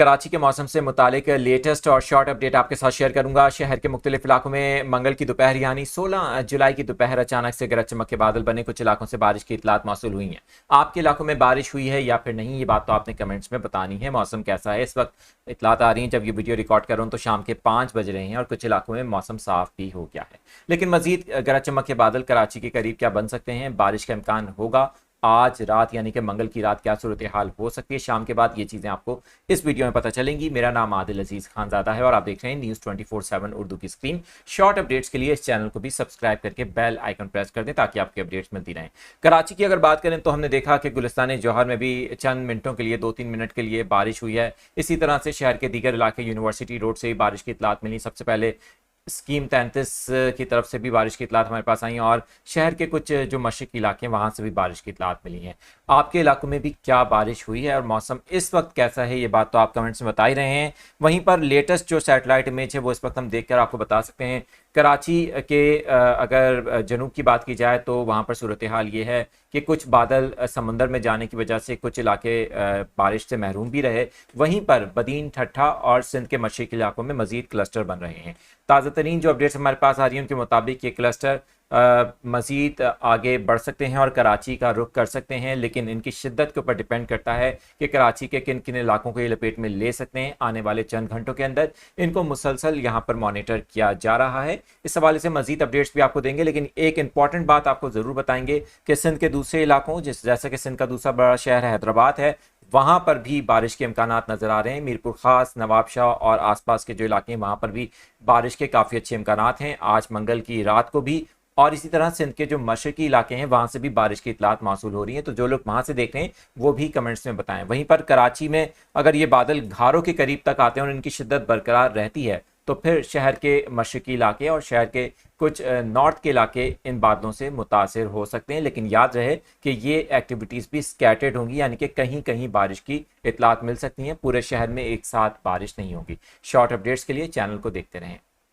कराची के मौसम से मुतालिक लेटेस्ट और शॉर्ट अपडेट आपके साथ शेयर करूंगा। शहर के मुख्तलिफ इलाकों में मंगल की दोपहर यानी 16 जुलाई की दोपहर अचानक से गरज चमक के बादल बने, कुछ इलाकों से बारिश की इतलात मौसूल हुई हैं। आपके इलाकों में बारिश हुई है या फिर नहीं, ये बात तो आपने कमेंट्स में बतानी है। मौसम कैसा है इस वक्त इतलात आ रही हैं, जब ये वीडियो रिकॉर्ड कर रहा हूँ तो शाम के 5 बज रहे हैं और कुछ इलाकों में मौसम साफ भी हो गया है। लेकिन मजीद गरज चमक के बादल कराची के करीब क्या बन सकते हैं, बारिश का इम्कान होगा आज रात यानी कि मंगल की रात, क्या सूरत हाल हो सकती है शाम के बाद, ये चीज़ें आपको इस वीडियो में पता चलेंगी। मेरा नाम आदिल अजीज़ खानज़ादा है और आप देख रहे हैं न्यूज़ 24/7 उर्दू की स्क्रीन। शॉर्ट अपडेट्स के लिए इस चैनल को भी सब्सक्राइब करके बेल आइकन प्रेस कर दें ताकि आपकी अपडेट्स मिलती रहें। कराची की अगर बात करें तो हमने देखा कि गुलिस्तान जौहर में भी चंद मिनटों के लिए 2-3 मिनट के लिए बारिश हुई है। इसी तरह से शहर के दीगर इलाके यूनिवर्सिटी रोड से भी बारिश की इतलात मिली। सबसे पहले स्कीम 33 की तरफ से भी बारिश की इतलात हमारे पास आई हैं और शहर के कुछ जो मशरक़ी इलाके हैं वहाँ से भी बारिश की इतलात मिली हैं। आपके इलाकों में भी क्या बारिश हुई है और मौसम इस वक्त कैसा है, ये बात तो आप कमेंट्स में बता ही रहे हैं। वहीं पर लेटेस्ट जो सैटेलाइट इमेज है वो इस वक्त हम देखकर आपको बता सकते हैं। कराची के अगर जनूब की बात की जाए तो वहाँ पर सूरत हाल ये है कि कुछ बादल समंदर में जाने की वजह से कुछ इलाके बारिश से महरूम भी रहे। वहीं पर बदीन, ठट्ठा और सिंध के मशरक़ी इलाकों में मजीद क्लस्टर बन रहे हैं। ताज़ा तरीन जो अपडेट्स हमारे पास आ रही हैं उनके मुताबिक ये क्लस्टर मज़ीद आगे बढ़ सकते हैं और कराची का रुख कर सकते हैं, लेकिन इनकी शिद्दत के ऊपर डिपेंड करता है कि कराची के किन किन इलाकों को ये लपेट में ले सकते हैं। आने वाले चंद घंटों के अंदर इनको मुसलसल यहाँ पर मॉनिटर किया जा रहा है। इस हवाले से मज़ीद अपडेट्स भी आपको देंगे, लेकिन एक इंपॉर्टेंट बात आपको ज़रूर बताएंगे कि सिंध के दूसरे इलाकों जैसे कि सिंध का दूसरा बड़ा शहर हैदराबाद है, वहाँ पर भी बारिश के इम्कानात नज़र आ रहे हैं। मीरपुर खास, नवाबशाह और आसपास के जो इलाके हैं वहाँ पर भी बारिश के काफ़ी अच्छे इम्कानात हैं आज मंगल की रात को भी। और इसी तरह सिंध के जो मशरक़ी इलाके हैं वहाँ से भी बारिश की इतलात मौसूल हो रही है, तो जो लोग वहाँ से देख रहे हैं वो भी कमेंट्स में बताएं। वहीं पर कराची में अगर ये बादल घारों के करीब तक आते हैं और इनकी शिद्दत बरकरार रहती है तो फिर शहर के मशरक़ी इलाके और शहर के कुछ नॉर्थ के इलाके इन बादलों से मुतासिर हो सकते हैं। लेकिन याद रहे कि ये एक्टिविटीज़ भी स्कैटर्ड होंगी, यानी कि कहीं कहीं बारिश की इतलात मिल सकती हैं, पूरे शहर में एक साथ बारिश नहीं होगी। शॉर्ट अपडेट्स के लिए चैनल को देखते रहें।